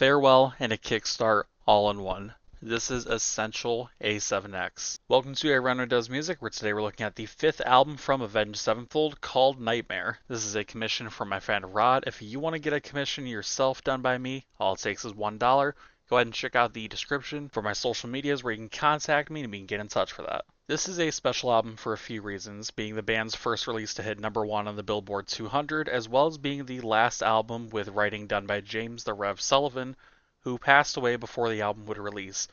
farewell, and a kickstart all in one. This is Essential A7X. Welcome to A Runner Does Music, where today we're looking at the fifth album from Avenged Sevenfold called Nightmare. This is a commission from my friend Rod. If you want to get a commission yourself done by me, all it takes is $1. Go ahead and check out the description for my social medias where you can contact me and we can get in touch for that. This is a special album for a few reasons, being the band's first release to hit #1 on the Billboard 200, as well as being the last album with writing done by James the Rev Sullivan, who passed away before the album would release,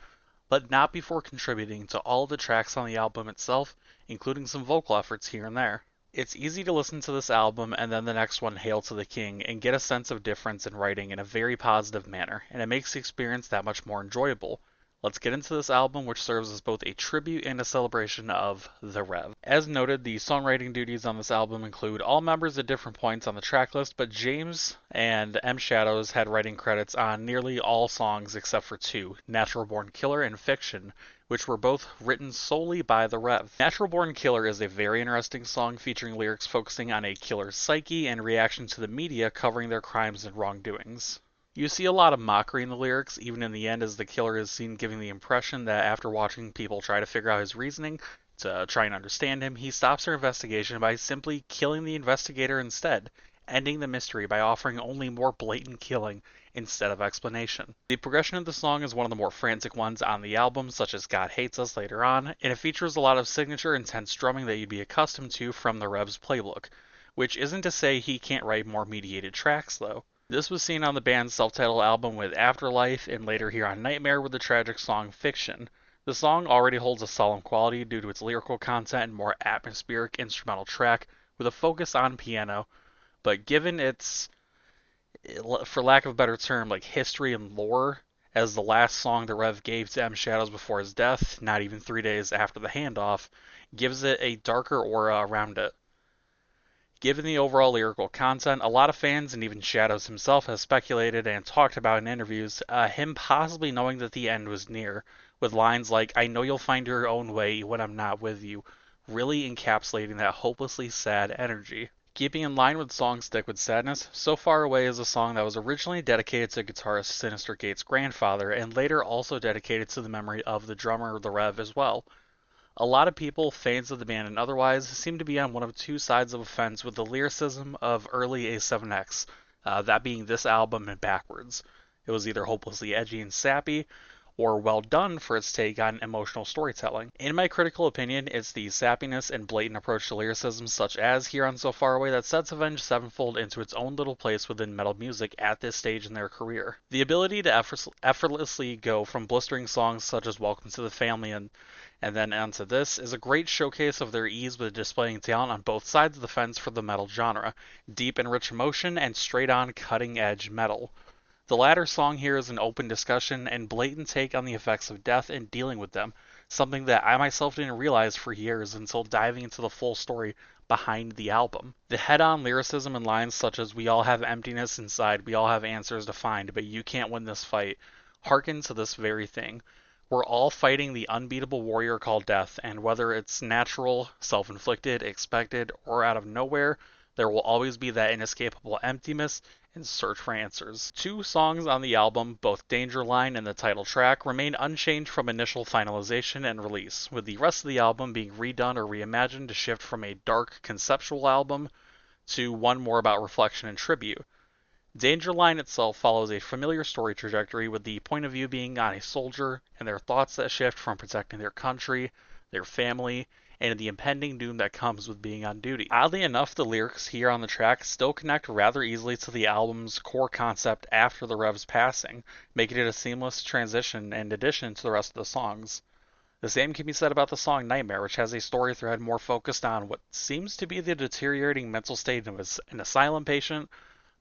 but not before contributing to all of the tracks on the album itself, including some vocal efforts here and there. It's easy to listen to this album and then the next one, Hail to the King, and get a sense of difference in writing in a very positive manner, and it makes the experience that much more enjoyable. Let's get into this album, which serves as both a tribute and a celebration of the Rev. As noted, the songwriting duties on this album include all members at different points on the track list, but James and M. Shadows had writing credits on nearly all songs except for two, Natural Born Killer and Fiction, which were both written solely by the Rev. Natural Born Killer is a very interesting song featuring lyrics focusing on a killer's psyche and reaction to the media covering their crimes and wrongdoings. You see a lot of mockery in the lyrics, even in the end, as the killer is seen giving the impression that after watching people try to figure out his reasoning to try and understand him, he stops their investigation by simply killing the investigator instead, ending the mystery by offering only more blatant killing instead of explanation. The progression of the song is one of the more frantic ones on the album, such as God Hates Us later on, and it features a lot of signature intense drumming that you'd be accustomed to from the Rev's playbook, which isn't to say he can't write more mediated tracks though. This was seen on the band's self-titled album with Afterlife, and later here on Nightmare with the tragic song Fiction. The song already holds a solemn quality due to its lyrical content and more atmospheric instrumental track with a focus on piano, but given its, for lack of a better term, like history and lore, as the last song the Rev gave to M. Shadows before his death, not even 3 days after the handoff, gives it a darker aura around it. Given the overall lyrical content, a lot of fans and even Shadows himself has speculated and talked about in interviews him possibly knowing that the end was near, with lines like, "I know you'll find your own way when I'm not with you," really encapsulating that hopelessly sad energy. Keeping in line with song Stick with Sadness, So Far Away is a song that was originally dedicated to guitarist Sinister Gate's grandfather, and later also dedicated to the memory of the drummer, the Rev, as well. A lot of people, fans of the band and otherwise, seem to be on one of two sides of a fence with the lyricism of early A7X, that being this album and backwards. It was either hopelessly edgy and sappy, or well done for its take on emotional storytelling. In my critical opinion, it's the sappiness and blatant approach to lyricism such as here on So Far Away that sets Avenged Sevenfold into its own little place within metal music at this stage in their career. The ability to effortlessly go from blistering songs such as Welcome to the Family and then onto this is a great showcase of their ease with displaying talent on both sides of the fence for the metal genre, deep and rich emotion and straight-on cutting-edge metal. The latter song here is an open discussion and blatant take on the effects of death and dealing with them, something that I myself didn't realize for years until diving into the full story behind the album. The head-on lyricism in lines such as "We all have emptiness inside, we all have answers to find, but you can't win this fight," harken to this very thing. We're all fighting the unbeatable warrior called death, and whether it's natural, self-inflicted, expected, or out of nowhere, there will always be that inescapable emptiness and search for answers. Two songs on the album, both Danger Line and the title track, remain unchanged from initial finalization and release, with the rest of the album being redone or reimagined to shift from a dark, conceptual album to one more about reflection and tribute. Danger Line itself follows a familiar story trajectory, with the point of view being on a soldier and their thoughts that shift from protecting their country, their family, and the impending doom that comes with being on duty. Oddly enough, the lyrics here on the track still connect rather easily to the album's core concept after the Rev's passing, making it a seamless transition and addition to the rest of the songs. The same can be said about the song Nightmare, which has a story thread more focused on what seems to be the deteriorating mental state of an asylum patient,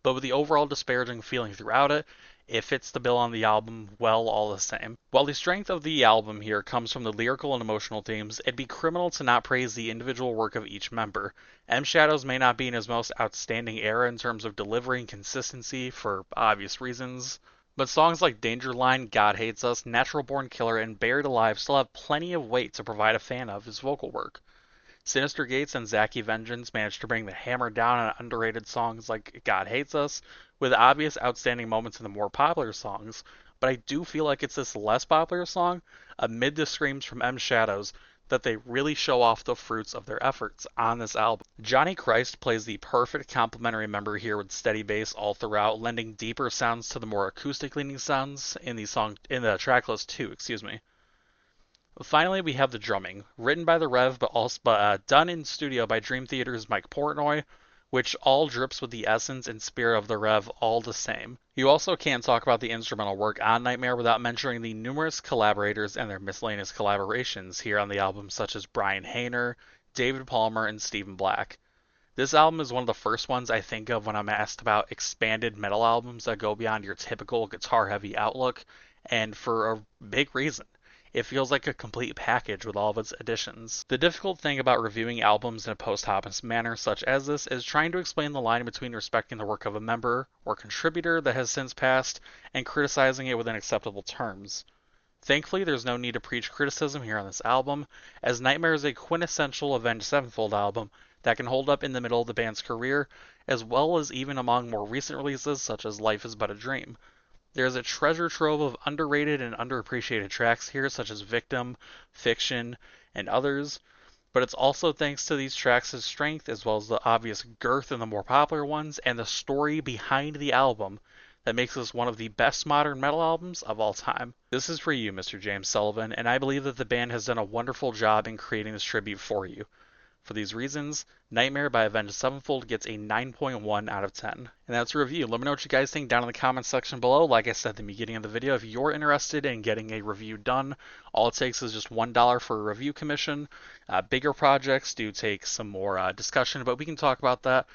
but with the overall disparaging feeling throughout it, it fits the bill on the album well all the same. While the strength of the album here comes from the lyrical and emotional themes, it'd be criminal to not praise the individual work of each member. M. Shadows may not be in his most outstanding era in terms of delivery and consistency for obvious reasons, but songs like Danger Line, God Hates Us, Natural Born Killer, and Buried Alive still have plenty of weight to provide a fan of his vocal work. Sinister Gates and Zacky Vengeance managed to bring the hammer down on underrated songs like God Hates Us, with obvious outstanding moments in the more popular songs, but I do feel like it's this less popular song, amid the screams from M Shadows, that they really show off the fruits of their efforts on this album. Johnny Christ plays the perfect complementary member here with steady bass all throughout, lending deeper sounds to the more acoustic leaning sounds in the track list too, excuse me. Finally, we have the drumming, written by the Rev, but done in studio by Dream Theater's Mike Portnoy, which all drips with the essence and spirit of the Rev all the same. You also can't talk about the instrumental work on Nightmare without mentioning the numerous collaborators and their miscellaneous collaborations here on the album, such as Brian Hayner, David Palmer, and Stephen Black. This album is one of the first ones I think of when I'm asked about expanded metal albums that go beyond your typical guitar-heavy outlook, and for a big reason. It feels like a complete package with all of its additions. The difficult thing about reviewing albums in a post-hoppus manner such as this is trying to explain the line between respecting the work of a member or contributor that has since passed and criticizing it within acceptable terms. Thankfully, there's no need to preach criticism here on this album, as Nightmare is a quintessential Avenged Sevenfold album that can hold up in the middle of the band's career, as well as even among more recent releases such as Life is But a Dream. There's a treasure trove of underrated and underappreciated tracks here, such as Victim, Fiction, and others, but it's also thanks to these tracks' strength, as well as the obvious girth in the more popular ones, and the story behind the album, that makes this one of the best modern metal albums of all time. This is for you, Mr. James Sullivan, and I believe that the band has done a wonderful job in creating this tribute for you. For these reasons, Nightmare by Avenged Sevenfold gets a 9.1 out of 10. And that's a review. Let me know what you guys think down in the comments section below. Like I said at the beginning of the video, if you're interested in getting a review done, all it takes is just $1 for a review commission. Bigger projects do take some more discussion, but we can talk about that.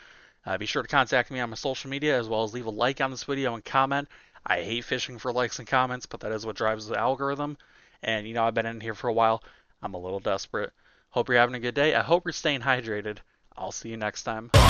Be sure to contact me on my social media, as well as leave a like on this video and comment. I hate fishing for likes and comments, but that is what drives the algorithm. And I've been in here for a while. I'm a little desperate. Hope you're having a good day. I hope you're staying hydrated. I'll see you next time. I